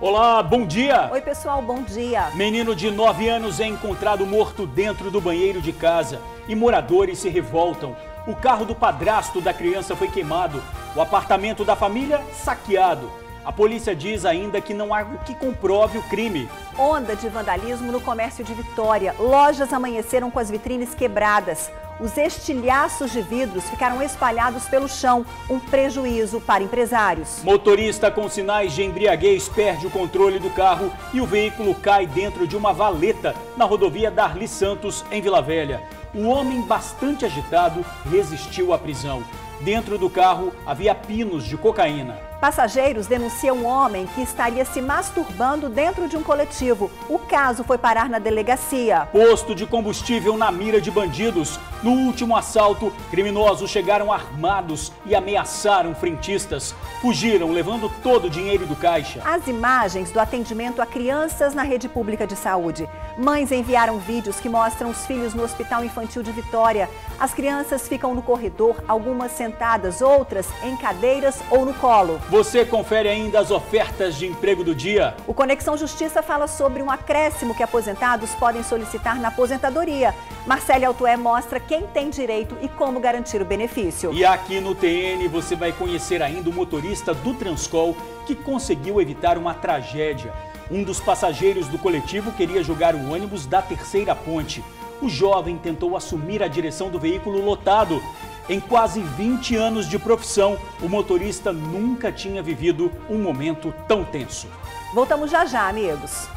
Olá, bom dia! Oi, pessoal, bom dia! Menino de 9 anos é encontrado morto dentro do banheiro de casa e moradores se revoltam. O carro do padrasto da criança foi queimado, o apartamento da família saqueado. A polícia diz ainda que não há o que comprove o crime. Onda de vandalismo no comércio de Vitória. Lojas amanheceram com as vitrines quebradas. Os estilhaços de vidros ficaram espalhados pelo chão, um prejuízo para empresários. Motorista com sinais de embriaguez perde o controle do carro e o veículo cai dentro de uma valeta na rodovia Darli Santos, em Vila Velha. O homem, bastante agitado, resistiu à prisão. Dentro do carro havia pinos de cocaína. Passageiros denunciam um homem que estaria se masturbando dentro de um coletivo. O caso foi parar na delegacia. Posto de combustível na mira de bandidos. No último assalto, criminosos chegaram armados e ameaçaram frentistas. Fugiram, levando todo o dinheiro do caixa. As imagens do atendimento a crianças na rede pública de saúde. Mães enviaram vídeos que mostram os filhos no Hospital Infantil de Vitória. As crianças ficam no corredor, algumas sentadas, outras em cadeiras ou no colo. Você confere ainda as ofertas de emprego do dia. O Conexão Justiça fala sobre um acréscimo que aposentados podem solicitar na aposentadoria. Marcele Altué mostra quem tem direito e como garantir o benefício. E aqui no TN você vai conhecer ainda o motorista do Transcol que conseguiu evitar uma tragédia. Um dos passageiros do coletivo queria jogar o ônibus da terceira ponte. O jovem tentou assumir a direção do veículo lotado. Em quase 20 anos de profissão, o motorista nunca tinha vivido um momento tão tenso. Voltamos já já, amigos.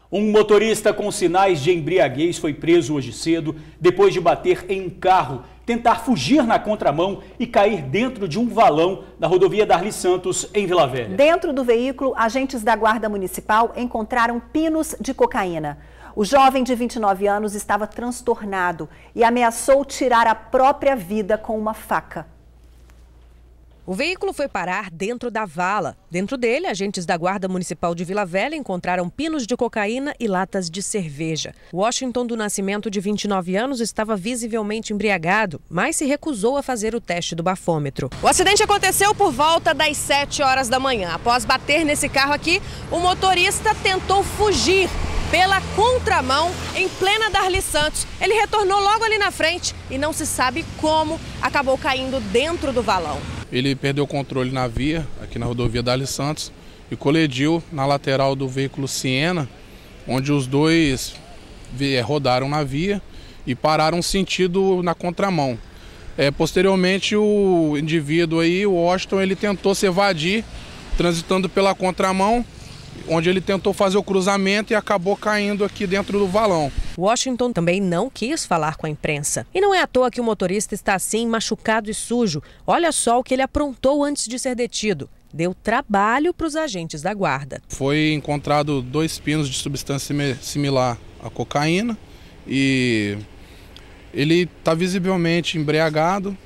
Um motorista com sinais de embriaguez foi preso hoje cedo depois de bater em um carro, tentar fugir na contramão e cair dentro de um valão da rodovia Darli Santos, em Vila Velha. Dentro do veículo, agentes da Guarda Municipal encontraram pinos de cocaína. O jovem de 29 anos estava transtornado e ameaçou tirar a própria vida com uma faca. O veículo foi parar dentro da vala. Dentro dele, agentes da Guarda Municipal de Vila Velha encontraram pinos de cocaína e latas de cerveja. Washington do Nascimento, de 29 anos, estava visivelmente embriagado, mas se recusou a fazer o teste do bafômetro. O acidente aconteceu por volta das 7 horas da manhã. Após bater nesse carro aqui, o motorista tentou fugir pela contramão em plena Darli Santos. Ele retornou logo ali na frente e não se sabe como acabou caindo dentro do valão. Ele perdeu o controle na via, aqui na rodovia Darli Santos, e colidiu na lateral do veículo Siena, onde os dois rodaram na via e pararam sentido na contramão. Posteriormente, o indivíduo aí, o Washington, ele tentou se evadir, transitando pela contramão, onde ele tentou fazer o cruzamento e acabou caindo aqui dentro do valão. Washington também não quis falar com a imprensa. E não é à toa que o motorista está assim, machucado e sujo. Olha só o que ele aprontou antes de ser detido. Deu trabalho para os agentes da guarda. Foi encontrado 2 pinos de substância similar à cocaína e ele está visivelmente embriagado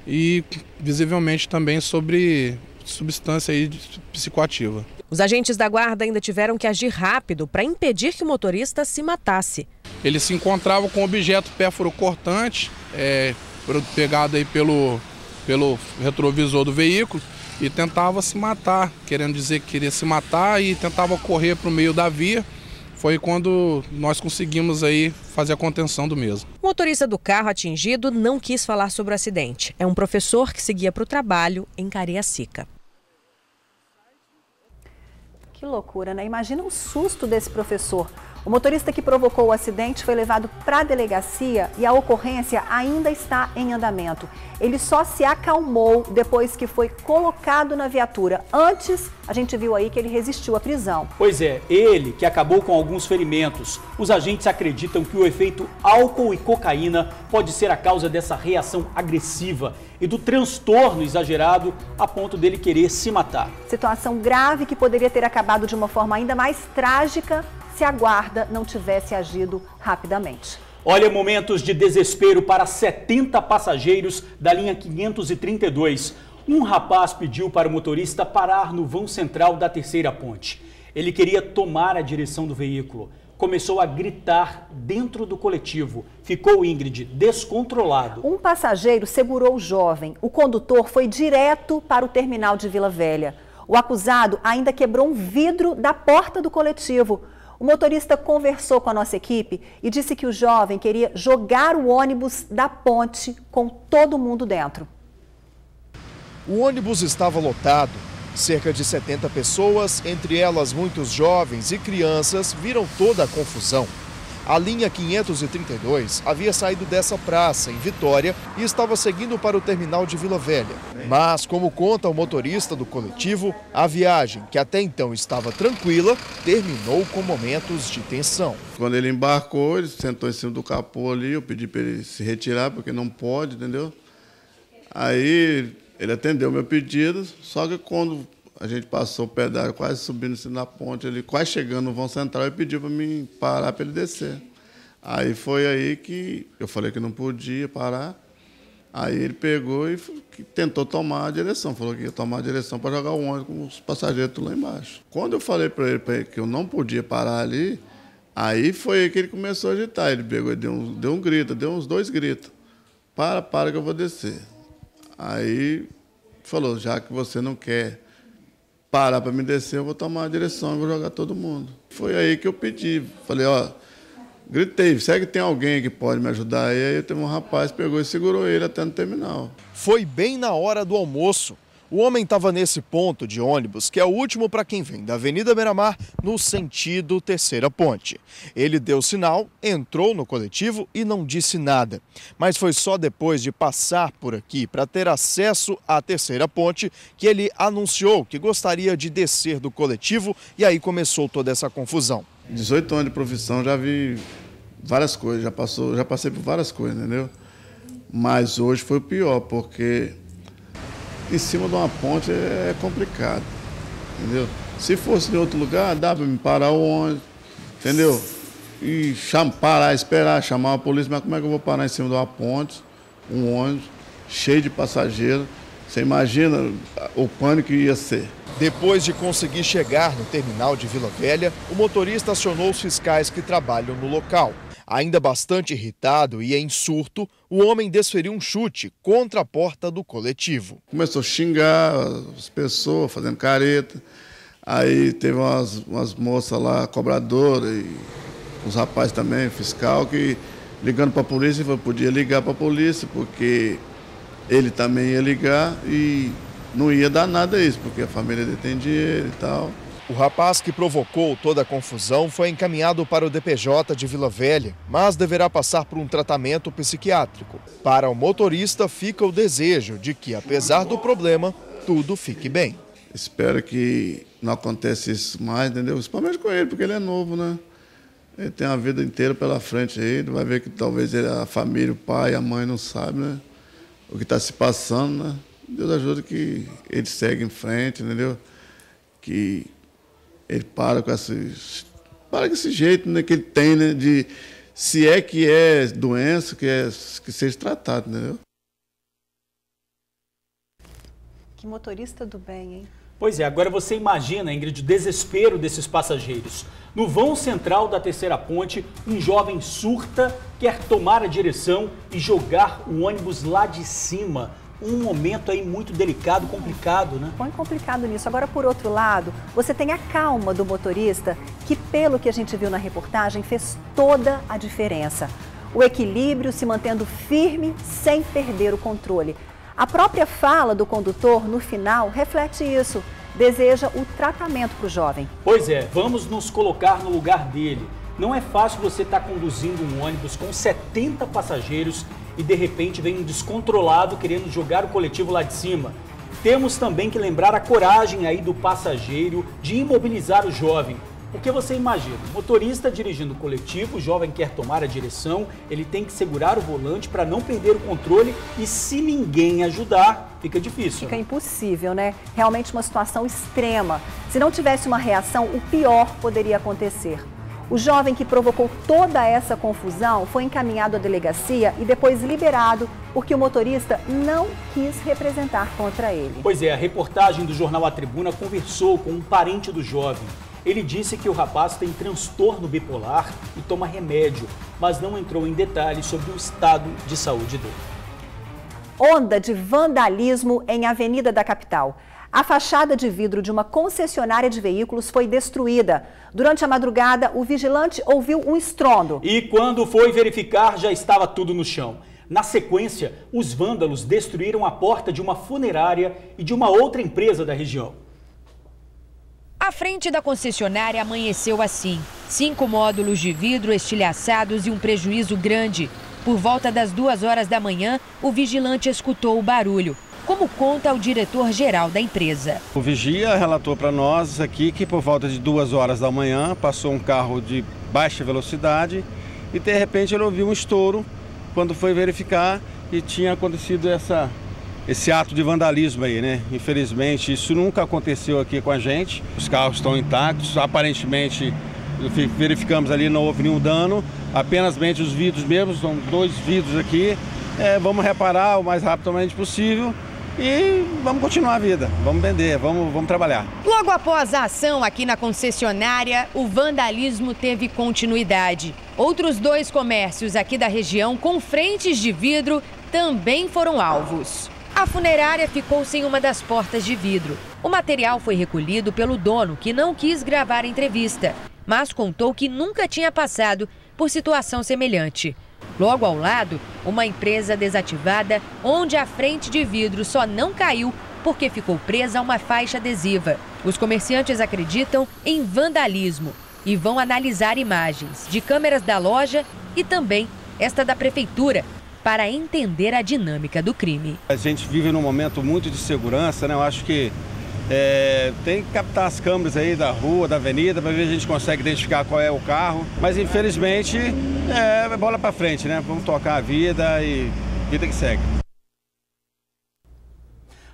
e visivelmente também sobre substância aí psicoativa. Os agentes da guarda ainda tiveram que agir rápido para impedir que o motorista se matasse. Ele se encontrava com objeto pérfuro cortante, pegado aí pelo retrovisor do veículo, e tentava se matar, querendo dizer que queria se matar e tentava correr para o meio da via. Foi quando nós conseguimos aí fazer a contenção do mesmo. O motorista do carro atingido não quis falar sobre o acidente. É um professor que seguia para o trabalho em Cariacica. Que loucura, né? Imagina o susto desse professor. O motorista que provocou o acidente foi levado para a delegacia e a ocorrência ainda está em andamento. Ele só se acalmou depois que foi colocado na viatura. Antes, a gente viu aí que ele resistiu à prisão. Pois é, ele que acabou com alguns ferimentos. Os agentes acreditam que o efeito álcool e cocaína pode ser a causa dessa reação agressiva e do transtorno exagerado a ponto dele querer se matar. Situação grave que poderia ter acabado de uma forma ainda mais trágica se a guarda não tivesse agido rapidamente. Olha, momentos de desespero para 70 passageiros da linha 532. Um rapaz pediu para o motorista parar no vão central da terceira ponte. Ele queria tomar a direção do veículo. Começou a gritar dentro do coletivo. Ficou, Ingrid, descontrolado. Um passageiro segurou o jovem. O condutor foi direto para o terminal de Vila Velha. O acusado ainda quebrou um vidro da porta do coletivo. O motorista conversou com a nossa equipe e disse que o jovem queria jogar o ônibus da ponte com todo mundo dentro. O ônibus estava lotado. Cerca de 70 pessoas, entre elas muitos jovens e crianças, viram toda a confusão. A linha 532 havia saído dessa praça, em Vitória, e estava seguindo para o terminal de Vila Velha. Mas, como conta o motorista do coletivo, a viagem, que até então estava tranquila, terminou com momentos de tensão. Quando ele embarcou, ele sentou em cima do capô ali, eu pedi para ele se retirar, porque não pode, entendeu? Aí ele atendeu meu pedido, só que quando a gente passou o pedágio, quase subindo assim na ponte, ele quase chegando no vão central, ele pediu para mim parar para ele descer. Aí foi aí que eu falei que não podia parar. Aí ele pegou e tentou tomar a direção, falou que ia tomar a direção para jogar o ônibus com os passageiros lá embaixo. Quando eu falei para ele que eu não podia parar ali, aí foi aí que ele começou a agitar. Ele pegou e deu um grito, deu uns 2 gritos. Para que eu vou descer. Aí falou, já que você não quer parar para me descer, eu vou tomar a direção e vou jogar todo mundo. Foi aí que eu pedi, falei, gritei, será que tem alguém que pode me ajudar? E aí teve um rapaz, pegou e segurou ele até no terminal. Foi bem na hora do almoço. O homem estava nesse ponto de ônibus, que é o último para quem vem da Avenida Beira-Mar, no sentido Terceira Ponte. Ele deu sinal, entrou no coletivo e não disse nada. Mas foi só depois de passar por aqui para ter acesso à Terceira Ponte que ele anunciou que gostaria de descer do coletivo e aí começou toda essa confusão. 18 anos de profissão, já vi várias coisas, já passei por várias coisas, entendeu? Mas hoje foi o pior, porque em cima de uma ponte é complicado, entendeu? Se fosse em outro lugar, dá para me parar o ônibus, entendeu? E parar, esperar, chamar a polícia, mas como é que eu vou parar em cima de uma ponte, um ônibus cheio de passageiros? Você imagina o pânico que ia ser. Depois de conseguir chegar no terminal de Vila Velha, o motorista acionou os fiscais que trabalham no local. Ainda bastante irritado e em surto, o homem desferiu um chute contra a porta do coletivo. Começou a xingar as pessoas, fazendo careta. Aí teve umas moças lá, cobradoras, e os rapazes também, fiscal, que ligando para a polícia, podia ligar para a polícia, porque ele também ia ligar e não ia dar nada isso, porque a família detendia ele e tal. O rapaz que provocou toda a confusão foi encaminhado para o DPJ de Vila Velha, mas deverá passar por um tratamento psiquiátrico. Para o motorista fica o desejo de que, apesar do problema, tudo fique bem. Espero que não aconteça isso mais, entendeu? Principalmente com ele, porque ele é novo, né? Ele tem a vida inteira pela frente aí, ele vai ver que talvez a família, o pai, a mãe não sabem, né? O que está se passando, né? Deus ajuda que ele segue em frente, entendeu? Que ele para com esse jeito, né, que ele tem, né, de se é que é doença, que seja tratado, entendeu? Que motorista do bem, hein? Pois é, agora você imagina, Ingrid, o desespero desses passageiros. No vão central da Terceira Ponte, um jovem surta, quer tomar a direção e jogar o ônibus lá de cima. Um momento aí muito delicado, complicado, né? Põe complicado nisso. Agora, por outro lado, você tem a calma do motorista, que pelo que a gente viu na reportagem, fez toda a diferença. O equilíbrio, se mantendo firme, sem perder o controle. A própria fala do condutor, no final, reflete isso. Deseja o tratamento para o jovem. Pois é, vamos nos colocar no lugar dele. Não é fácil você estar conduzindo um ônibus com 70 passageiros e de repente vem um descontrolado querendo jogar o coletivo lá de cima. Temos também que lembrar a coragem aí do passageiro de imobilizar o jovem. Porque você imagina, o motorista dirigindo o coletivo, o jovem quer tomar a direção, ele tem que segurar o volante para não perder o controle e se ninguém ajudar, fica difícil. Fica impossível, né? Realmente uma situação extrema. Se não tivesse uma reação, o pior poderia acontecer. O jovem que provocou toda essa confusão foi encaminhado à delegacia e depois liberado porque o motorista não quis representar contra ele. Pois é, a reportagem do jornal A Tribuna conversou com um parente do jovem. Ele disse que o rapaz tem transtorno bipolar e toma remédio, mas não entrou em detalhes sobre o estado de saúde dele. Onda de vandalismo em avenida da capital. A fachada de vidro de uma concessionária de veículos foi destruída. Durante a madrugada, o vigilante ouviu um estrondo. E quando foi verificar, já estava tudo no chão. Na sequência, os vândalos destruíram a porta de uma funerária e de uma outra empresa da região. A frente da concessionária amanheceu assim. 5 módulos de vidro estilhaçados e um prejuízo grande. Por volta das 2 horas da manhã, o vigilante escutou o barulho, como conta o diretor-geral da empresa. O vigia relatou para nós aqui que por volta de 2 horas da manhã passou um carro de baixa velocidade e de repente ele ouviu um estouro quando foi verificar e tinha acontecido esse ato de vandalismo aí, né? Infelizmente isso nunca aconteceu aqui com a gente. Os carros estão intactos, aparentemente verificamos ali, não houve nenhum dano, apenas os vidros mesmo, são 2 vidros aqui. Vamos reparar o mais rapidamente possível e vamos continuar a vida, vamos vender, vamos trabalhar. Logo após a ação aqui na concessionária, o vandalismo teve continuidade. Outros 2 comércios aqui da região com frentes de vidro também foram alvos. A funerária ficou sem uma das portas de vidro. O material foi recolhido pelo dono, que não quis gravar a entrevista, mas contou que nunca tinha passado por situação semelhante. Logo ao lado, uma empresa desativada, onde a frente de vidro só não caiu porque ficou presa a uma faixa adesiva. Os comerciantes acreditam em vandalismo e vão analisar imagens de câmeras da loja e também esta da prefeitura, para entender a dinâmica do crime. A gente vive num momento muito de segurança, né? Eu acho que tem que captar as câmeras aí da rua, da avenida, para ver se a gente consegue identificar qual é o carro. Mas infelizmente é bola para frente, né? Vamos tocar a vida e vida que segue.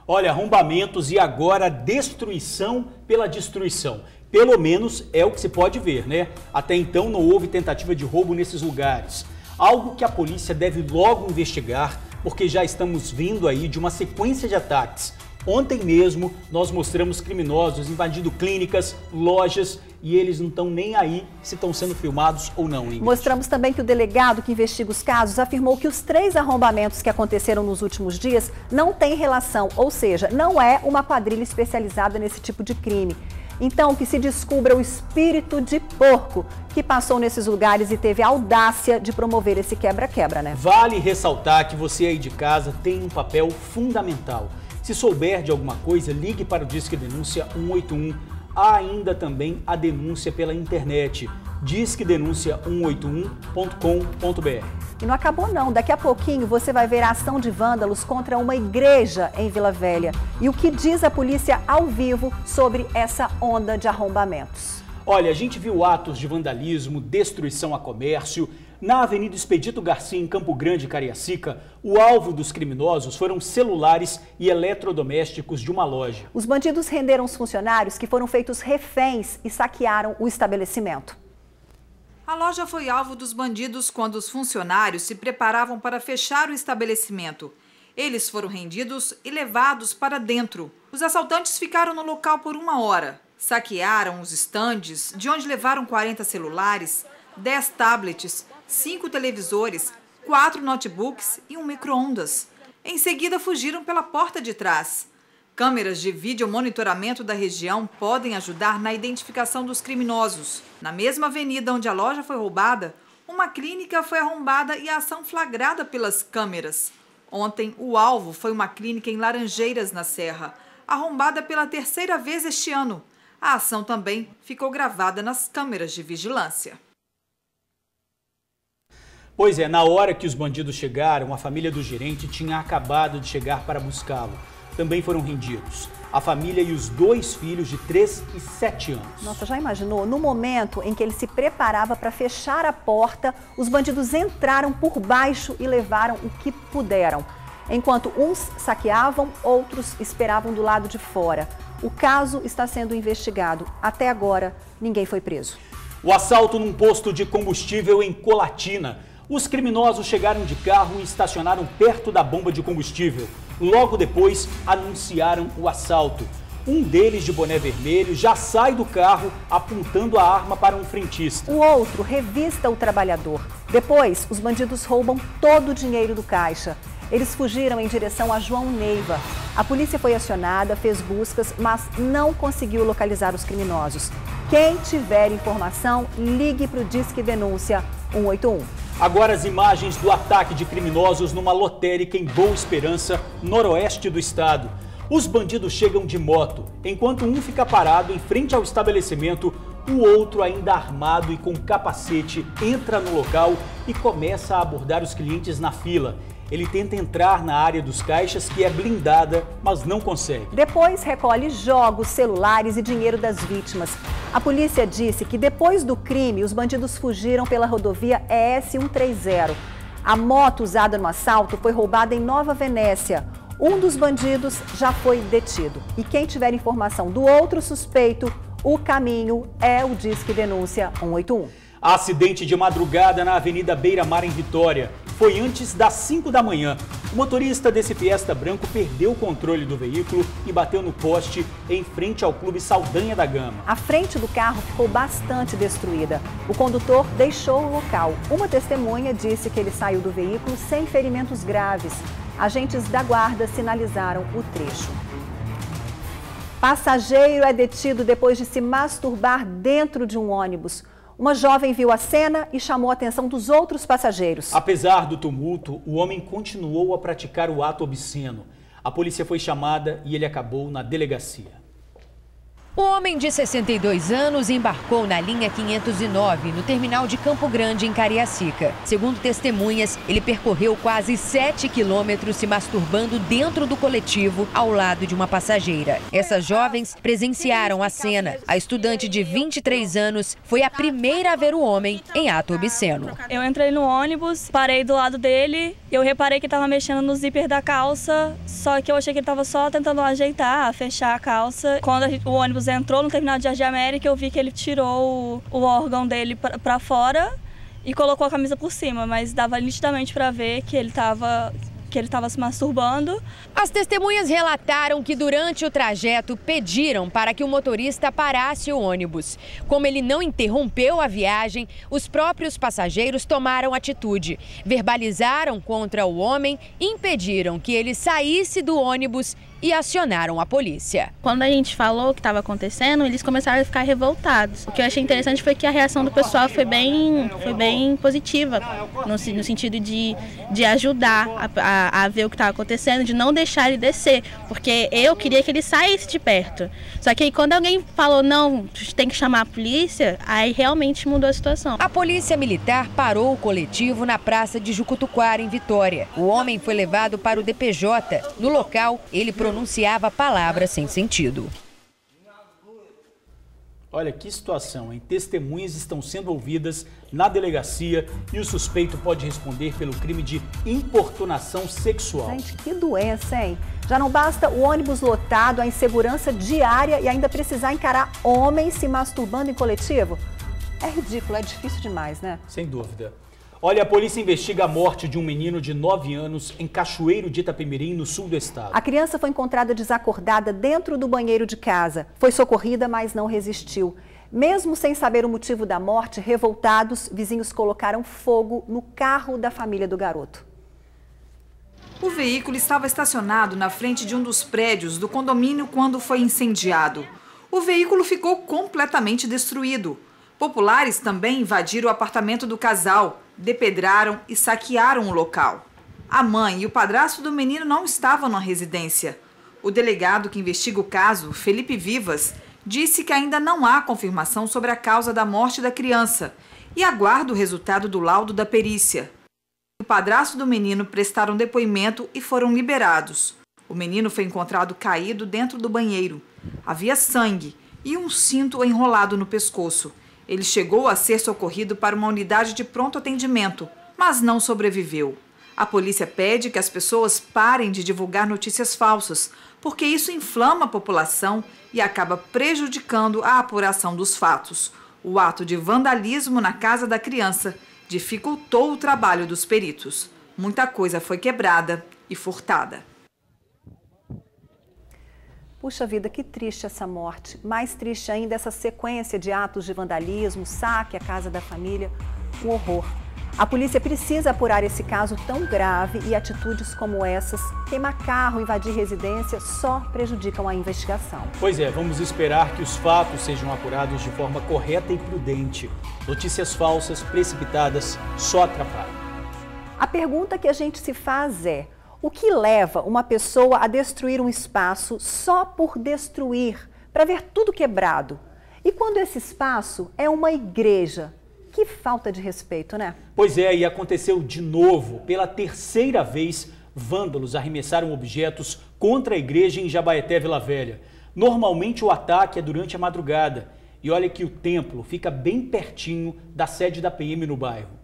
Olha, arrombamentos e agora destruição pela destruição. Pelo menos é o que se pode ver, né? Até então não houve tentativa de roubo nesses lugares. Algo que a polícia deve logo investigar, porque já estamos vindo aí de uma sequência de ataques. Ontem mesmo nós mostramos criminosos invadindo clínicas, lojas e eles não estão nem aí se estão sendo filmados ou não. Ingrid. Mostramos também que o delegado que investiga os casos afirmou que os 3 arrombamentos que aconteceram nos últimos dias não têm relação, ou seja, não é uma quadrilha especializada nesse tipo de crime. Então, que se descubra o espírito de porco que passou nesses lugares e teve a audácia de promover esse quebra-quebra, né? Vale ressaltar que você aí de casa tem um papel fundamental. Se souber de alguma coisa, ligue para o Disque Denúncia 181. Há ainda também a denúncia pela internet, disquedenuncia181.com.br. E não acabou não, daqui a pouquinho você vai ver a ação de vândalos contra uma igreja em Vila Velha. E o que diz a polícia ao vivo sobre essa onda de arrombamentos. Olha, a gente viu atos de vandalismo, destruição a comércio. Na Avenida Expedito Garcia, em Campo Grande, Cariacica, o alvo dos criminosos foram celulares e eletrodomésticos de uma loja. Os bandidos renderam os funcionários que foram feitos reféns e saquearam o estabelecimento. A loja foi alvo dos bandidos quando os funcionários se preparavam para fechar o estabelecimento. Eles foram rendidos e levados para dentro. Os assaltantes ficaram no local por 1 hora. Saquearam os estandes, de onde levaram 40 celulares, 10 tablets, 5 televisores, 4 notebooks e um micro-ondas. Em seguida, fugiram pela porta de trás. Câmeras de vídeo monitoramento da região podem ajudar na identificação dos criminosos. Na mesma avenida onde a loja foi roubada, uma clínica foi arrombada e a ação flagrada pelas câmeras. Ontem, o alvo foi uma clínica em Laranjeiras, na Serra, arrombada pela 3ª vez este ano. A ação também ficou gravada nas câmeras de vigilância. Pois é, na hora que os bandidos chegaram, a família do gerente tinha acabado de chegar para buscá-lo. Também foram rendidos a família e os 2 filhos de 3 e 7 anos. Nossa, já imaginou? No momento em que ele se preparava para fechar a porta, os bandidos entraram por baixo e levaram o que puderam. Enquanto uns saqueavam, outros esperavam do lado de fora. O caso está sendo investigado. Até agora, ninguém foi preso. O assalto num posto de combustível em Colatina. Os criminosos chegaram de carro e estacionaram perto da bomba de combustível. Logo depois, anunciaram o assalto. Um deles, de boné vermelho, já sai do carro apontando a arma para um frentista. O outro revista o trabalhador. Depois, os bandidos roubam todo o dinheiro do caixa. Eles fugiram em direção a João Neiva. A polícia foi acionada, fez buscas, mas não conseguiu localizar os criminosos. Quem tiver informação, ligue para o Disque Denúncia 181. Agora as imagens do ataque de criminosos numa lotérica em Boa Esperança, noroeste do estado. Os bandidos chegam de moto, enquanto um fica parado em frente ao estabelecimento, o outro, ainda armado e com capacete, entra no local e começa a abordar os clientes na fila. Ele tenta entrar na área dos caixas, que é blindada, mas não consegue. Depois recolhe jogos, celulares e dinheiro das vítimas. A polícia disse que depois do crime, os bandidos fugiram pela rodovia ES 130. A moto usada no assalto foi roubada em Nova Venécia. Um dos bandidos já foi detido. E quem tiver informação do outro suspeito, o caminho é o Disque Denúncia 181. Acidente de madrugada na Avenida Beira-Mar, em Vitória. Foi antes das 5 da manhã. O motorista desse Fiesta branco perdeu o controle do veículo e bateu no poste em frente ao Clube Saldanha da Gama. A frente do carro ficou bastante destruída. O condutor deixou o local. Uma testemunha disse que ele saiu do veículo sem ferimentos graves. Agentes da guarda sinalizaram o trecho. Passageiro é detido depois de se masturbar dentro de um ônibus. Uma jovem viu a cena e chamou a atenção dos outros passageiros. Apesar do tumulto, o homem continuou a praticar o ato obsceno. A polícia foi chamada e ele acabou na delegacia. O homem de 62 anos embarcou na linha 509, no terminal de Campo Grande, em Cariacica. Segundo testemunhas, ele percorreu quase 7 quilômetros se masturbando dentro do coletivo, ao lado de uma passageira. Essas jovens presenciaram a cena. A estudante de 23 anos foi a primeira a ver o homem em ato obsceno. Eu entrei no ônibus, parei do lado dele, eu reparei que ele estava mexendo no zíper da calça, só que eu achei que ele estava só tentando ajeitar, fechar a calça. Quando o ônibus entrou no terminal de Jardim América, eu vi que ele tirou o órgão dele para fora e colocou a camisa por cima, mas dava nitidamente para ver que ele estava se masturbando. As testemunhas relataram que durante o trajeto pediram para que o motorista parasse o ônibus. Como ele não interrompeu a viagem, os próprios passageiros tomaram atitude. Verbalizaram contra o homem, impediram que ele saísse do ônibus e acionaram a polícia. Quando a gente falou o que estava acontecendo, eles começaram a ficar revoltados. O que eu achei interessante foi que a reação do pessoal foi bem positiva, no sentido de ajudar a ver o que estava acontecendo, de não deixar ele descer, porque eu queria que ele saísse de perto. Só que aí quando alguém falou, não, tem que chamar a polícia, aí realmente mudou a situação. A polícia militar parou o coletivo na praça de Jucutuquara, em Vitória. O homem foi levado para o DPJ. No local, ele pronunciava palavras sem sentido. Olha que situação, hein? Testemunhas estão sendo ouvidas na delegacia e o suspeito pode responder pelo crime de importunação sexual. Gente, que doença, hein? Já não basta o ônibus lotado, a insegurança diária e ainda precisar encarar homens se masturbando em coletivo? É ridículo, é difícil demais, né? Sem dúvida. Olha, a polícia investiga a morte de um menino de 9 anos em Cachoeiro de Itapemirim, no sul do estado. A criança foi encontrada desacordada dentro do banheiro de casa. Foi socorrida, mas não resistiu. Mesmo sem saber o motivo da morte, revoltados, vizinhos colocaram fogo no carro da família do garoto. O veículo estava estacionado na frente de um dos prédios do condomínio quando foi incendiado. O veículo ficou completamente destruído. Populares também invadiram o apartamento do casal, depedraram e saquearam o local. A mãe e o padrasto do menino não estavam na residência. O delegado que investiga o caso, Felipe Vivas, disse que ainda não há confirmação sobre a causa da morte da criança e aguarda o resultado do laudo da perícia. O padrasto do menino prestaram depoimento e foram liberados. O menino foi encontrado caído dentro do banheiro. Havia sangue e um cinto enrolado no pescoço. Ele chegou a ser socorrido para uma unidade de pronto atendimento, mas não sobreviveu. A polícia pede que as pessoas parem de divulgar notícias falsas, porque isso inflama a população e acaba prejudicando a apuração dos fatos. O ato de vandalismo na casa da criança dificultou o trabalho dos peritos. Muita coisa foi quebrada e furtada. Puxa vida, que triste essa morte. Mais triste ainda essa sequência de atos de vandalismo, saque à casa da família, um horror. A polícia precisa apurar esse caso tão grave e atitudes como essas, queimar carro, invadir residência, só prejudicam a investigação. Pois é, vamos esperar que os fatos sejam apurados de forma correta e prudente. Notícias falsas, precipitadas, só atrapalham. A pergunta que a gente se faz é: o que leva uma pessoa a destruir um espaço só por destruir, para ver tudo quebrado? E quando esse espaço é uma igreja? Que falta de respeito, né? Pois é, e aconteceu de novo. Pela terceira vez, vândalos arremessaram objetos contra a igreja em Jabaeté, Vila Velha. Normalmente o ataque é durante a madrugada. E olha que o templo fica bem pertinho da sede da PM no bairro.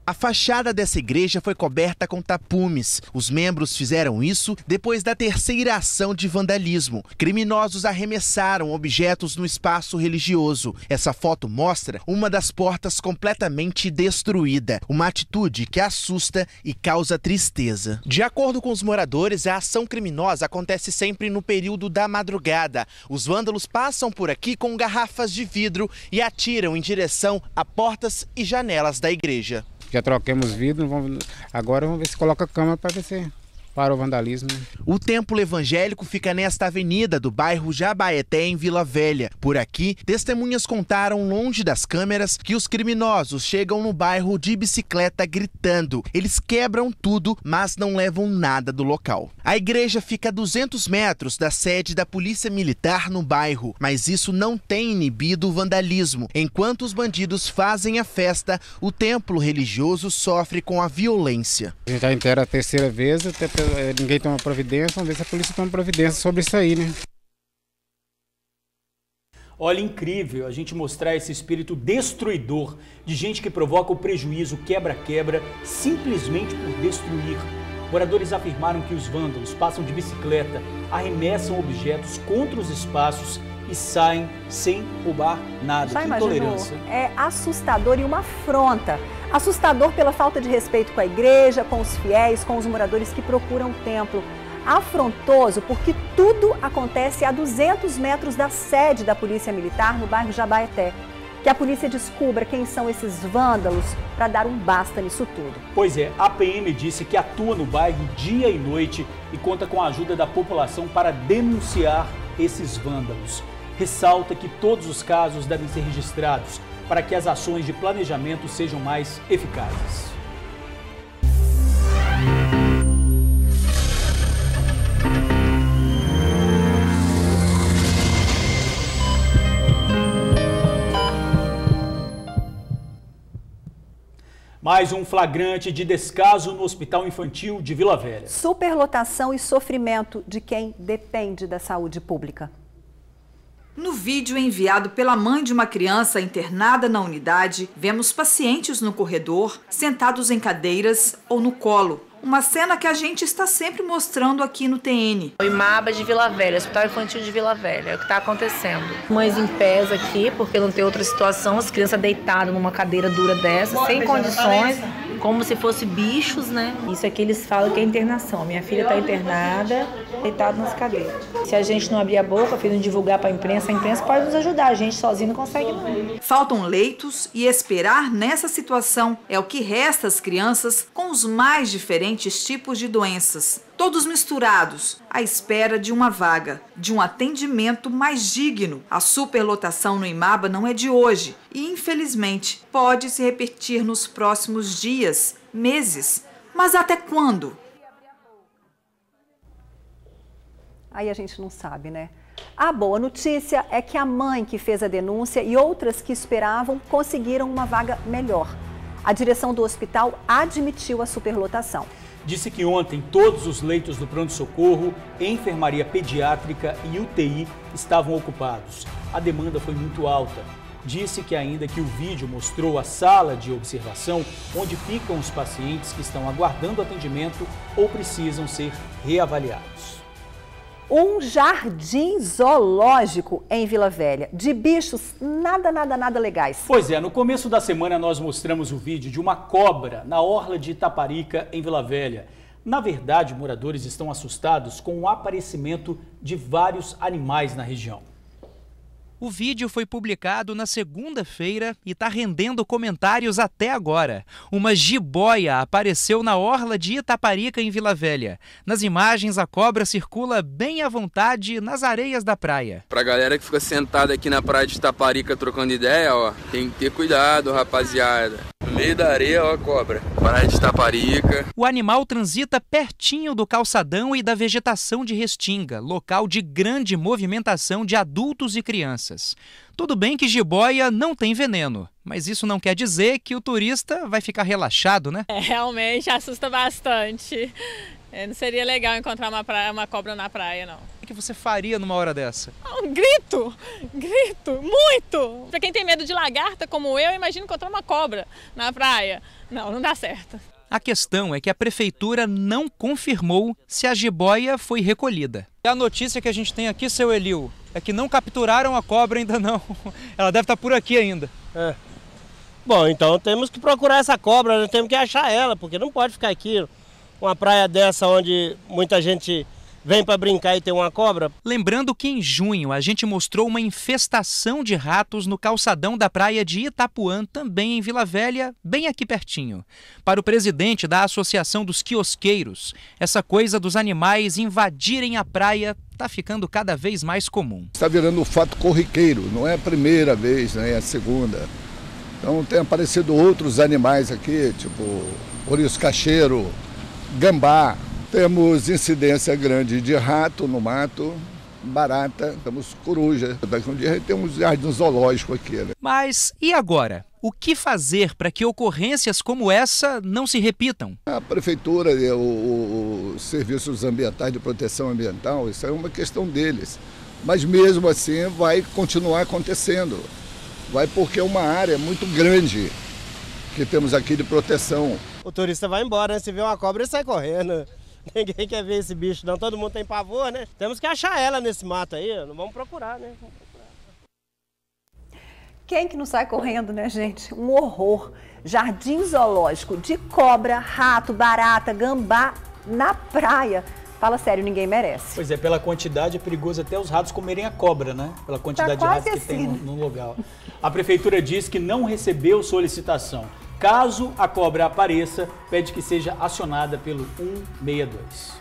A fachada dessa igreja foi coberta com tapumes. Os membros fizeram isso depois da terceira ação de vandalismo. Criminosos arremessaram objetos no espaço religioso. Essa foto mostra uma das portas completamente destruída. Uma atitude que assusta e causa tristeza. De acordo com os moradores, a ação criminosa acontece sempre no período da madrugada. Os vândalos passam por aqui com garrafas de vidro e atiram em direção a portas e janelas da igreja. Já troquemos vidro, agora vamos ver se coloca câmera para ver se para o vandalismo. O templo evangélico fica nesta avenida do bairro Jabaeté, em Vila Velha. Por aqui, testemunhas contaram longe das câmeras que os criminosos chegam no bairro de bicicleta gritando. Eles quebram tudo, mas não levam nada do local. A igreja fica a 200 metros da sede da Polícia Militar no bairro, mas isso não tem inibido o vandalismo. Enquanto os bandidos fazem a festa, o templo religioso sofre com a violência. A gente já inteira a terceira vez, até ninguém toma providência, vamos ver se a polícia toma providência sobre isso aí, né? Olha, incrível a gente mostrar esse espírito destruidor de gente que provoca o prejuízo quebra-quebra simplesmente por destruir. Moradores afirmaram que os vândalos passam de bicicleta, arremessam objetos contra os espaços e saem sem roubar nada. Já que imaginou? Intolerância. É assustador e uma afronta. Assustador pela falta de respeito com a igreja, com os fiéis, com os moradores que procuram o templo. Afrontoso porque tudo acontece a 200 metros da sede da Polícia Militar no bairro Jabaeté. Que a polícia descubra quem são esses vândalos para dar um basta nisso tudo. Pois é, a PM disse que atua no bairro dia e noite e conta com a ajuda da população para denunciar esses vândalos. Ressalta que todos os casos devem ser registrados para que as ações de planejamento sejam mais eficazes. Mais um flagrante de descaso no Hospital Infantil de Vila Velha. Superlotação e sofrimento de quem depende da saúde pública. No vídeo enviado pela mãe de uma criança internada na unidade, vemos pacientes no corredor, sentados em cadeiras ou no colo. Uma cena que a gente está sempre mostrando aqui no TN. O IMABA de Vila Velha, Hospital Infantil de Vila Velha, é o que está acontecendo. Mães em pés aqui, porque não tem outra situação, as crianças deitadas numa cadeira dura dessa, sem condições, como se fossem bichos, né? Isso aqui eles falam que é internação. Minha filha está internada, deitada nas cadeiras. Se a gente não abrir a boca, não divulgar para a imprensa pode nos ajudar, a gente sozinho não consegue não. Faltam leitos e esperar nessa situação é o que resta às crianças com os mais diferentes tipos de doenças, todos misturados, à espera de uma vaga, de um atendimento mais digno. A superlotação no IMABA não é de hoje e, infelizmente, pode se repetir nos próximos dias, meses. Mas até quando? Aí a gente não sabe, né? A boa notícia é que a mãe que fez a denúncia e outras que esperavam conseguiram uma vaga melhor. A direção do hospital admitiu a superlotação. Disse que ontem todos os leitos do pronto-socorro, enfermaria pediátrica e UTI estavam ocupados. A demanda foi muito alta. Disse que ainda que o vídeo mostrou a sala de observação onde ficam os pacientes que estão aguardando atendimento ou precisam ser reavaliados. Um jardim zoológico em Vila Velha, de bichos nada legais. Pois é, no começo da semana nós mostramos o vídeo de uma cobra na orla de Itaparica, em Vila Velha. Na verdade, moradores estão assustados com o aparecimento de vários animais na região. O vídeo foi publicado na segunda-feira e está rendendo comentários até agora. Uma jiboia apareceu na orla de Itaparica, em Vila Velha. Nas imagens, a cobra circula bem à vontade nas areias da praia. Pra galera que fica sentada aqui na praia de Itaparica trocando ideia, ó, tem que ter cuidado, rapaziada. No meio da areia, ó, cobra. Praia de Itaparica. O animal transita pertinho do calçadão e da vegetação de Restinga, local de grande movimentação de adultos e crianças. Tudo bem que jiboia não tem veneno, mas isso não quer dizer que o turista vai ficar relaxado, né? Realmente assusta bastante. Não seria legal encontrar uma cobra na praia, não. O que você faria numa hora dessa? Um grito, muito! Pra quem tem medo de lagarta como eu, imagina encontrar uma cobra na praia. Não dá certo. A questão é que a prefeitura não confirmou se a jiboia foi recolhida. A notícia que a gente tem aqui, seu Elil, é que não capturaram a cobra ainda não. Ela deve estar por aqui ainda. Bom, então temos que procurar essa cobra, temos que achar ela, porque não pode ficar aqui uma praia dessa onde muita gente vem para brincar e tem uma cobra. Lembrando que em junho a gente mostrou uma infestação de ratos no calçadão da praia de Itapuã, também em Vila Velha, bem aqui pertinho. Para o presidente da Associação dos Quiosqueiros, essa coisa dos animais invadirem a praia está ficando cada vez mais comum. Está virando um fato corriqueiro, não é a primeira vez, né, é a segunda. Então tem aparecido outros animais aqui, tipo ouriço cacheiro, gambá. Temos incidência grande de rato no mato, barata, temos coruja. Daqui a um dia temos jardim zoológico aqui, né? Mas e agora? O que fazer para que ocorrências como essa não se repitam? A prefeitura e os serviços ambientais de proteção ambiental, isso é uma questão deles. Mas mesmo assim vai continuar acontecendo. Vai porque é uma área muito grande que temos aqui de proteção. O turista vai embora, né? Se vê uma cobra, ele sai correndo. Ninguém quer ver esse bicho, não. Todo mundo tem pavor, né? Temos que achar ela nesse mato aí, não vamos procurar, né? Quem que não sai correndo, né, gente? Um horror. Jardim zoológico de cobra, rato, barata, gambá na praia. Fala sério, ninguém merece. Pois é, pela quantidade é perigoso até os ratos comerem a cobra, né? Pela quantidade de ratos que tem no lugar. A prefeitura diz que não recebeu solicitação. Caso a cobra apareça, pede que seja acionada pelo 162.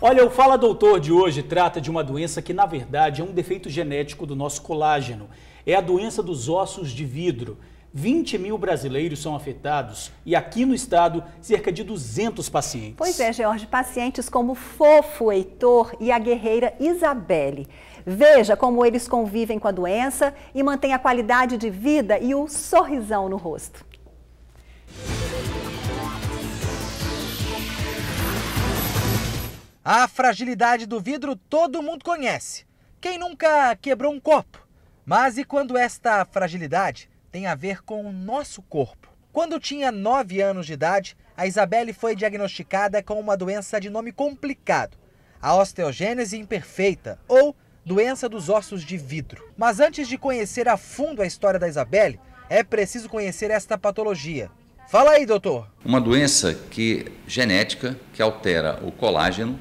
Olha, o Fala Doutor de hoje trata de uma doença que, na verdade, é um defeito genético do nosso colágeno. É a doença dos ossos de vidro. 20 mil brasileiros são afetados e aqui no estado, cerca de 200 pacientes. Pois é, Jorge, pacientes como o Fofo Heitor e a guerreira Isabelle. Veja como eles convivem com a doença e mantêm a qualidade de vida e o sorrisão no rosto. A fragilidade do vidro todo mundo conhece. Quem nunca quebrou um copo? Mas e quando esta fragilidade tem a ver com o nosso corpo? Quando tinha 9 anos de idade, a Isabelle foi diagnosticada com uma doença de nome complicado, a osteogênese imperfeita, ou doença dos ossos de vidro. Mas antes de conhecer a fundo a história da Isabelle, é preciso conhecer esta patologia. Fala aí, doutor. Uma doença genética que altera o colágeno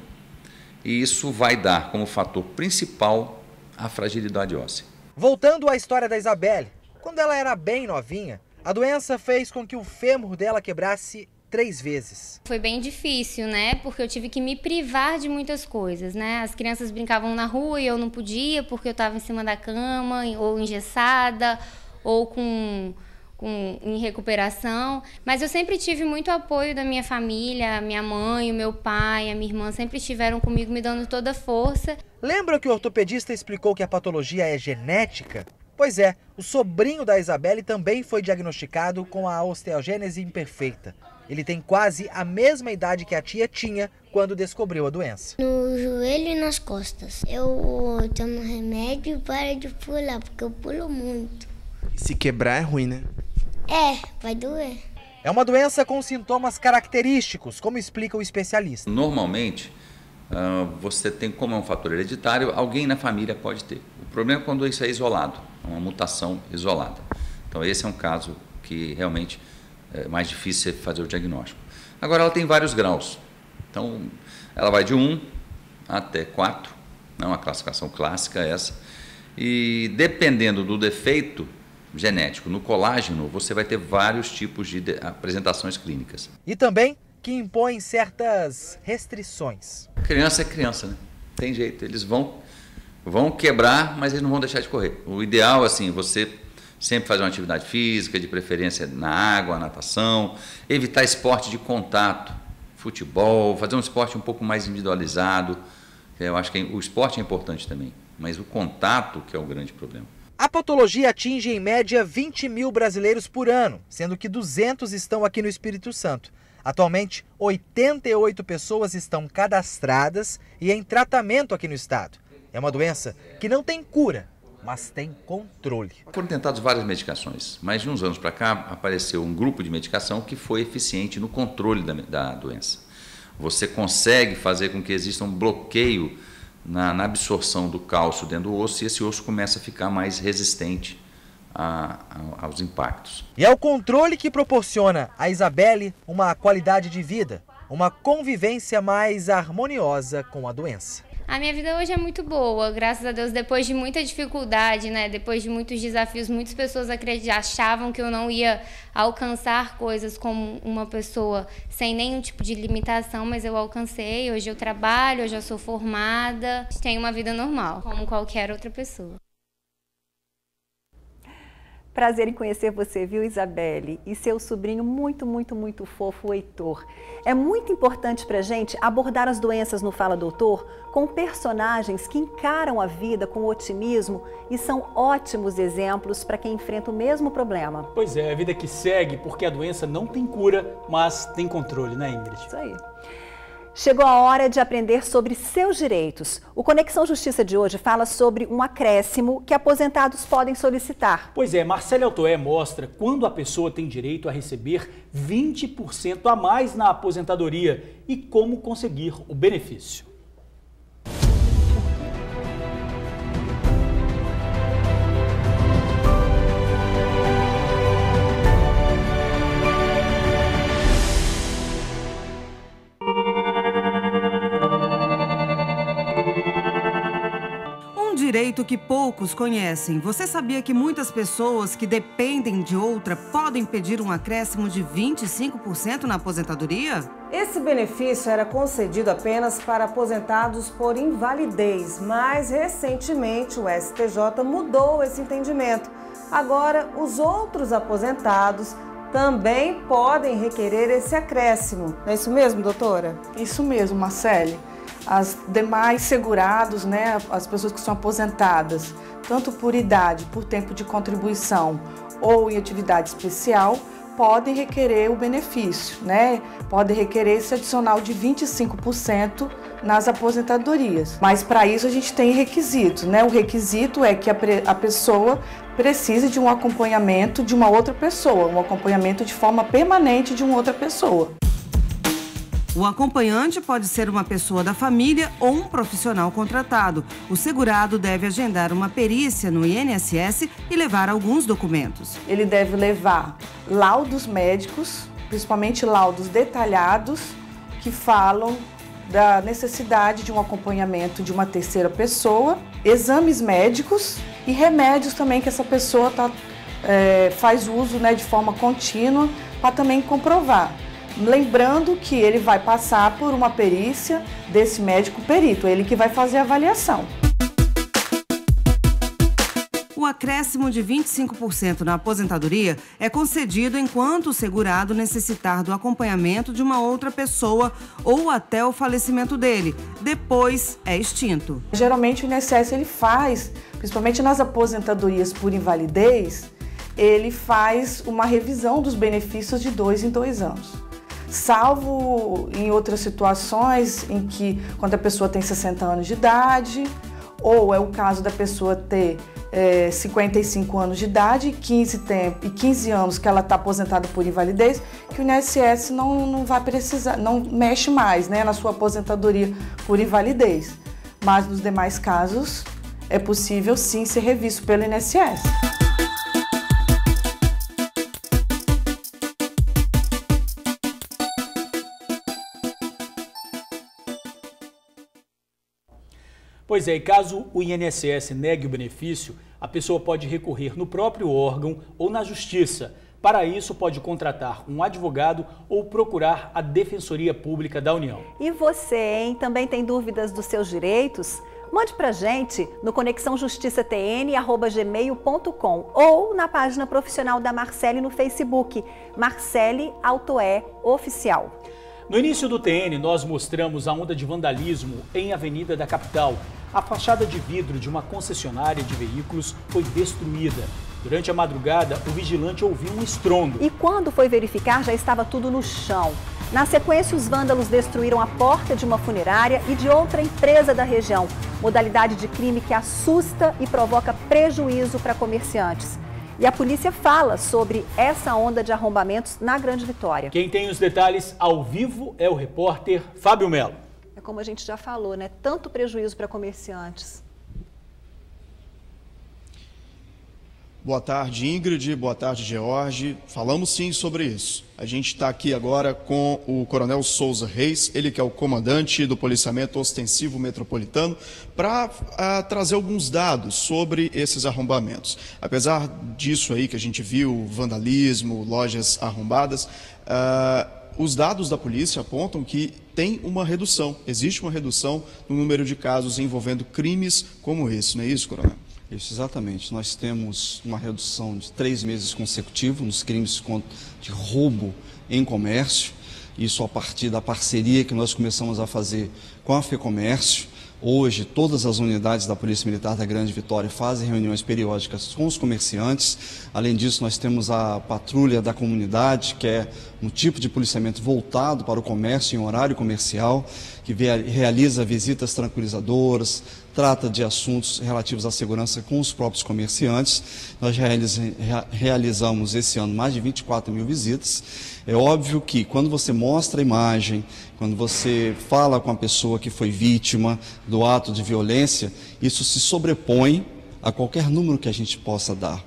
e isso vai dar como fator principal a fragilidade óssea. Voltando à história da Isabelle, quando ela era bem novinha, a doença fez com que o fêmur dela quebrasse 3 vezes. Foi bem difícil, né? Porque eu tive que me privar de muitas coisas, né? As crianças brincavam na rua e eu não podia porque eu estava em cima da cama, ou engessada, ou em recuperação, mas eu sempre tive muito apoio da minha família, minha mãe, o meu pai, a minha irmã sempre estiveram comigo me dando toda a força. Lembra que o ortopedista explicou que a patologia é genética? Pois é, o sobrinho da Isabelle também foi diagnosticado com a osteogênese imperfeita. Ele tem quase a mesma idade que a tia tinha quando descobriu a doença. No joelho e nas costas. Eu tomo remédio e paro de pular, porque eu pulo muito. E se quebrar é ruim, né? Vai doer. É uma doença com sintomas característicos, como explica o especialista. Normalmente, você tem, como é um fator hereditário, alguém na família pode ter. O problema é quando isso é isolado, uma mutação isolada. Então esse é um caso que realmente é mais difícil fazer o diagnóstico. Agora ela tem vários graus. Então, ela vai de 1 até 4, é uma classificação clássica essa, e dependendo do defeito genético no colágeno, você vai ter vários tipos de apresentações clínicas. E também que impõe certas restrições. Criança é criança, né? Tem jeito, eles vão quebrar, mas eles não vão deixar de correr. O ideal, assim, você sempre fazer uma atividade física, de preferência na água, natação, evitar esporte de contato, futebol, fazer um esporte um pouco mais individualizado. Eu acho que o esporte é importante também, mas o contato que é o grande problema. A patologia atinge em média 20 mil brasileiros por ano, sendo que 200 estão aqui no Espírito Santo. Atualmente, 88 pessoas estão cadastradas e em tratamento aqui no estado. É uma doença que não tem cura, mas tem controle. Foram tentadas várias medicações, mas de uns anos para cá apareceu um grupo de medicação que foi eficiente no controle da doença. Você consegue fazer com que exista um bloqueio na absorção do cálcio dentro do osso e esse osso começa a ficar mais resistente aos impactos. E é o controle que proporciona a Isabelle uma qualidade de vida, uma convivência mais harmoniosa com a doença. A minha vida hoje é muito boa, graças a Deus, depois de muita dificuldade, né? Depois de muitos desafios, muitas pessoas achavam que eu não ia alcançar coisas como uma pessoa sem nenhum tipo de limitação, mas eu alcancei. Hoje eu trabalho, hoje eu sou formada, tenho uma vida normal, como qualquer outra pessoa. Prazer em conhecer você, viu, Isabelle? E seu sobrinho muito, muito, muito fofo, o Heitor. É muito importante pra gente abordar as doenças no Fala Doutor com personagens que encaram a vida com otimismo e são ótimos exemplos para quem enfrenta o mesmo problema. Pois é, a vida que segue, porque a doença não tem cura, mas tem controle, né, Ingrid? Isso aí. Chegou a hora de aprender sobre seus direitos. O Conexão Justiça de hoje fala sobre um acréscimo que aposentados podem solicitar. Pois é, Marcele Altoé mostra quando a pessoa tem direito a receber 20% a mais na aposentadoria e como conseguir o benefício. Direito que poucos conhecem. Você sabia que muitas pessoas que dependem de outra podem pedir um acréscimo de 25% na aposentadoria? Esse benefício era concedido apenas para aposentados por invalidez, mas recentemente o STJ mudou esse entendimento. Agora, os outros aposentados também podem requerer esse acréscimo. É isso mesmo, doutora? Isso mesmo, Marcele. As demais segurados, né, as pessoas que são aposentadas, tanto por idade, por tempo de contribuição ou em atividade especial, podem requerer o benefício, né? Podem requerer esse adicional de 25% nas aposentadorias. Mas para isso a gente tem requisitos, né? O requisito é que a pessoa precise de um acompanhamento de uma outra pessoa, um acompanhamento de forma permanente de uma outra pessoa. O acompanhante pode ser uma pessoa da família ou um profissional contratado. O segurado deve agendar uma perícia no INSS e levar alguns documentos. Ele deve levar laudos médicos, principalmente laudos detalhados, que falam da necessidade de um acompanhamento de uma terceira pessoa, exames médicos e remédios também que essa pessoa faz uso, né, de forma contínua, para também comprovar. Lembrando que ele vai passar por uma perícia desse médico perito, ele que vai fazer a avaliação. O acréscimo de 25% na aposentadoria é concedido enquanto o segurado necessitar do acompanhamento de uma outra pessoa ou até o falecimento dele. Depois é extinto. Geralmente o INSS ele faz, principalmente nas aposentadorias por invalidez, ele faz uma revisão dos benefícios de 2 em 2 anos. Salvo em outras situações em que quando a pessoa tem 60 anos de idade, ou é o caso da pessoa ter 55 anos de idade e 15 anos que ela está aposentada por invalidez, que o INSS não vai precisar, não mexe mais, né, na sua aposentadoria por invalidez. Mas nos demais casos é possível sim ser revisto pelo INSS. Pois é, e caso o INSS negue o benefício, a pessoa pode recorrer no próprio órgão ou na Justiça. Para isso, pode contratar um advogado ou procurar a Defensoria Pública da União. E você, hein? Também tem dúvidas dos seus direitos? Mande pra gente no conexãojustiçatn@gmail.com ou na página profissional da Marcele no Facebook, Marcele Autoé Oficial. No início do TN, nós mostramos a onda de vandalismo em Avenida da Capital. A fachada de vidro de uma concessionária de veículos foi destruída. Durante a madrugada, o vigilante ouviu um estrondo. E quando foi verificar, já estava tudo no chão. Na sequência, os vândalos destruíram a porta de uma funerária e de outra empresa da região. Modalidade de crime que assusta e provoca prejuízo para comerciantes. E a polícia fala sobre essa onda de arrombamentos na Grande Vitória. Quem tem os detalhes ao vivo é o repórter Fábio Melo. É como a gente já falou, né? Tanto prejuízo para comerciantes. Boa tarde, Ingrid. Boa tarde, George. Falamos sim sobre isso. A gente está aqui agora com o Coronel Souza Reis, ele que é o comandante do Policiamento Ostensivo Metropolitano, para trazer alguns dados sobre esses arrombamentos. Apesar disso aí que a gente viu, vandalismo, lojas arrombadas, os dados da polícia apontam que tem uma redução, existe uma redução no número de casos envolvendo crimes como esse, não é isso, Coronel? Isso, exatamente. Nós temos uma redução de 3 meses consecutivos nos crimes de roubo em comércio, isso a partir da parceria que nós começamos a fazer com a FEComércio. Hoje, todas as unidades da Polícia Militar da Grande Vitória fazem reuniões periódicas com os comerciantes. Além disso, nós temos a Patrulha da Comunidade, que é um tipo de policiamento voltado para o comércio em horário comercial, que realiza visitas tranquilizadoras, trata de assuntos relativos à segurança com os próprios comerciantes. Nós realizamos esse ano mais de 24 mil visitas. É óbvio que quando você mostra a imagem, quando você fala com a pessoa que foi vítima do ato de violência, isso se sobrepõe a qualquer número que a gente possa dar.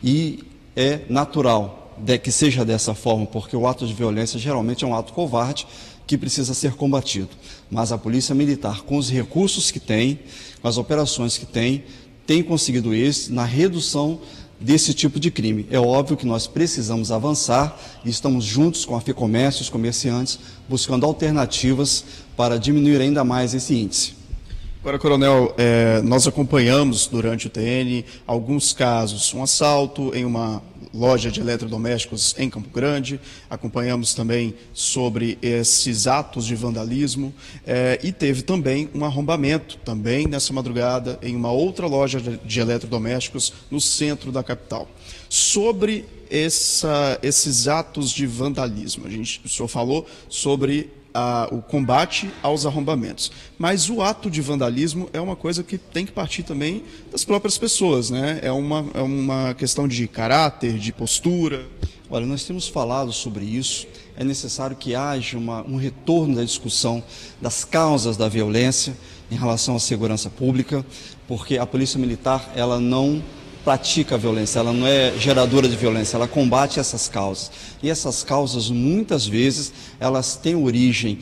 E é natural que seja dessa forma, porque o ato de violência geralmente é um ato covarde que precisa ser combatido. Mas a Polícia Militar, com os recursos que tem, com as operações que tem conseguido êxito na redução desse tipo de crime. É óbvio que nós precisamos avançar e estamos juntos com a FEComércio e os comerciantes buscando alternativas para diminuir ainda mais esse índice. Agora, Coronel, nós acompanhamos durante o TN alguns casos, um assalto em uma loja de eletrodomésticos em Campo Grande, acompanhamos também sobre esses atos de vandalismo e teve também um arrombamento, também nessa madrugada, em uma outra loja de eletrodomésticos no centro da capital. Sobre esses atos de vandalismo, o senhor falou sobre o combate aos arrombamentos. Mas o ato de vandalismo é uma coisa que tem que partir também das próprias pessoas, né? É uma questão de caráter, de postura. Olha, nós temos falado sobre isso. É necessário que haja um retorno da discussão das causas da violência em relação à segurança pública, porque a Polícia Militar, ela não pratica a violência, ela não é geradora de violência, ela combate essas causas. E essas causas, muitas vezes, elas têm origem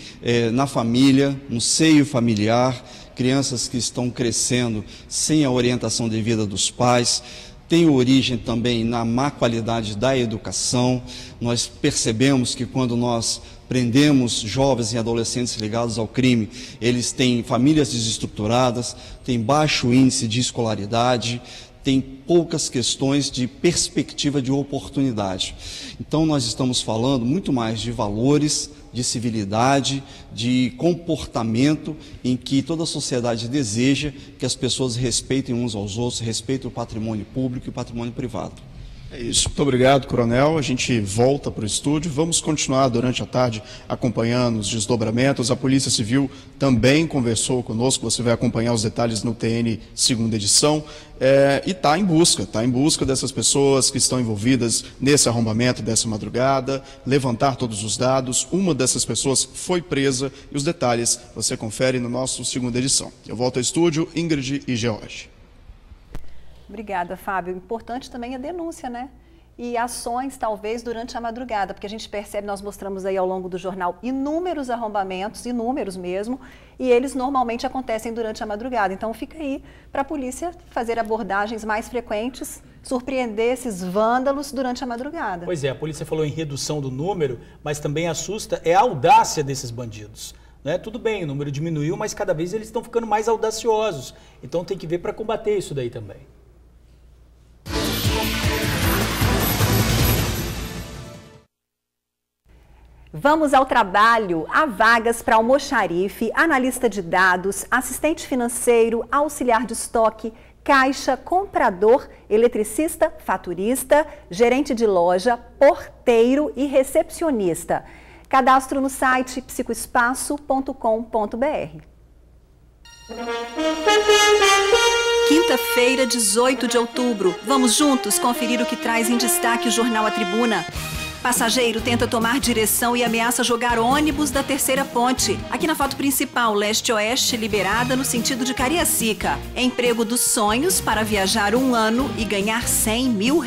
na família, no seio familiar, crianças que estão crescendo sem a orientação devida dos pais, tem origem também na má qualidade da educação. Nós percebemos que quando nós prendemos jovens e adolescentes ligados ao crime, eles têm famílias desestruturadas, têm baixo índice de escolaridade, tem poucas questões de perspectiva de oportunidade. Então nós estamos falando muito mais de valores, de civilidade, de comportamento em que toda a sociedade deseja que as pessoas respeitem uns aos outros, respeitem o patrimônio público e o patrimônio privado. É isso. Muito obrigado, Coronel. A gente volta para o estúdio. Vamos continuar durante a tarde acompanhando os desdobramentos. A Polícia Civil também conversou conosco. Você vai acompanhar os detalhes no TN segunda edição. E está em busca dessas pessoas que estão envolvidas nesse arrombamento dessa madrugada, levantar todos os dados. Uma dessas pessoas foi presa e os detalhes você confere no nosso segunda edição. Eu volto ao estúdio, Ingrid e George. Obrigada, Fábio. Importante também a denúncia, né? e ações talvez durante a madrugada, porque a gente percebe, nós mostramos aí ao longo do jornal inúmeros arrombamentos, inúmeros mesmo, e eles normalmente acontecem durante a madrugada. Então fica aí para a polícia fazer abordagens mais frequentes, surpreender esses vândalos durante a madrugada. Pois é, a polícia falou em redução do número, mas também assusta a audácia desses bandidos. Né? Tudo bem, o número diminuiu, mas cada vez eles estão ficando mais audaciosos. Então tem que ver para combater isso daí também. Vamos ao trabalho. Há vagas para almoxarife, analista de dados, assistente financeiro, auxiliar de estoque, caixa, comprador, eletricista, faturista, gerente de loja, porteiro e recepcionista. Cadastro no site psicoespaço.com.br. Quinta-feira, 18 de outubro. Vamos juntos conferir o que traz em destaque o jornal A Tribuna. Passageiro tenta tomar direção e ameaça jogar ônibus da terceira ponte. Aqui na foto principal, leste-oeste, liberada no sentido de Cariacica. Emprego dos sonhos para viajar 1 ano e ganhar R$100 mil.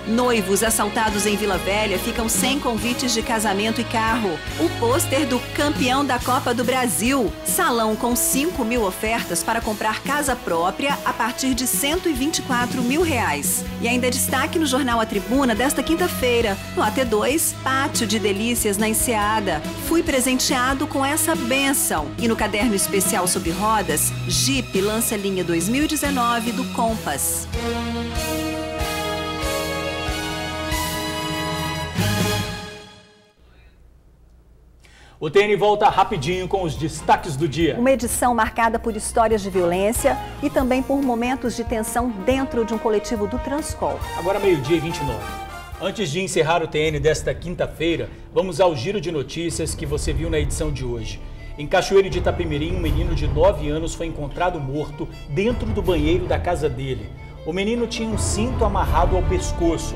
Noivos assaltados em Vila Velha ficam sem convites de casamento e carro. O pôster do campeão da Copa do Brasil. Salão com 5 mil ofertas para comprar casa própria a partir de R$124 mil. E ainda destaque no jornal A Tribuna desta quinta-feira. No AT2, pátio de delícias na Enseada. Fui presenteado com essa bênção. E no caderno especial sobre rodas, Jeep lança linha 2019 do Compass. O TN volta rapidinho com os destaques do dia. Uma edição marcada por histórias de violência e também por momentos de tensão dentro de um coletivo do Transcol. Agora 12h29. Antes de encerrar o TN desta quinta-feira, vamos ao giro de notícias que você viu na edição de hoje. Em Cachoeiro de Itapemirim, um menino de 9 anos foi encontrado morto dentro do banheiro da casa dele. O menino tinha um cinto amarrado ao pescoço.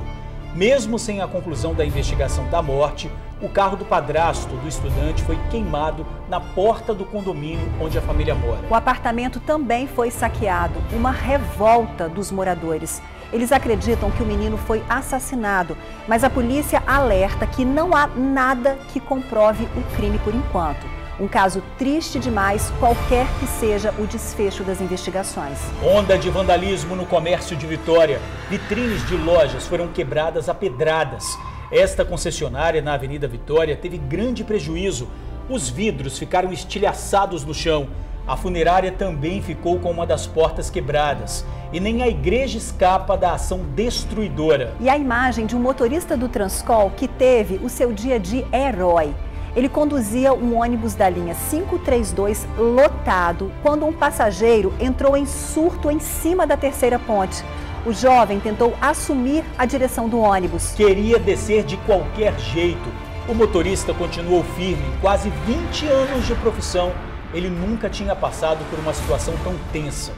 Mesmo sem a conclusão da investigação da morte, o carro do padrasto do estudante foi queimado na porta do condomínio onde a família mora. O apartamento também foi saqueado, uma revolta dos moradores. Eles acreditam que o menino foi assassinado, mas a polícia alerta que não há nada que comprove o crime por enquanto. Um caso triste demais, qualquer que seja o desfecho das investigações. Onda de vandalismo no comércio de Vitória. Vitrines de lojas foram quebradas a pedradas. Esta concessionária na Avenida Vitória teve grande prejuízo. Os vidros ficaram estilhaçados no chão. A funerária também ficou com uma das portas quebradas. E nem a igreja escapa da ação destruidora. E a imagem de um motorista do Transcol que teve o seu dia de herói. Ele conduzia um ônibus da linha 532 lotado quando um passageiro entrou em surto em cima da terceira ponte. O jovem tentou assumir a direção do ônibus. Queria descer de qualquer jeito. O motorista continuou firme. Em quase 20 anos de profissão, ele nunca tinha passado por uma situação tão tensa.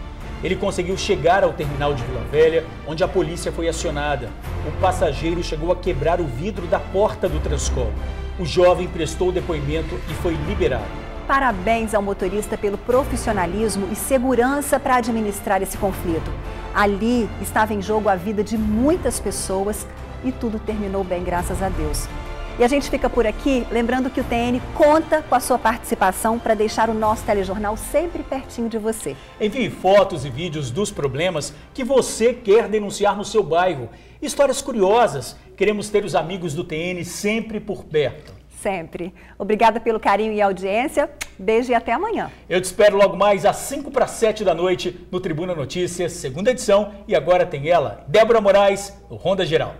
Ele conseguiu chegar ao terminal de Vila Velha, onde a polícia foi acionada. O passageiro chegou a quebrar o vidro da porta do Transcol. O jovem prestou depoimento e foi liberado. Parabéns ao motorista pelo profissionalismo e segurança para administrar esse conflito. Ali estava em jogo a vida de muitas pessoas e tudo terminou bem, graças a Deus. E a gente fica por aqui, lembrando que o TN conta com a sua participação para deixar o nosso telejornal sempre pertinho de você. Envie fotos e vídeos dos problemas que você quer denunciar no seu bairro. Histórias curiosas. Queremos ter os amigos do TN sempre por perto. Sempre. Obrigada pelo carinho e audiência. Beijo e até amanhã. Eu te espero logo mais às 5:55 da noite no Tribuna Notícias, segunda edição. E agora tem ela, Débora Moraes, no Ronda Geral.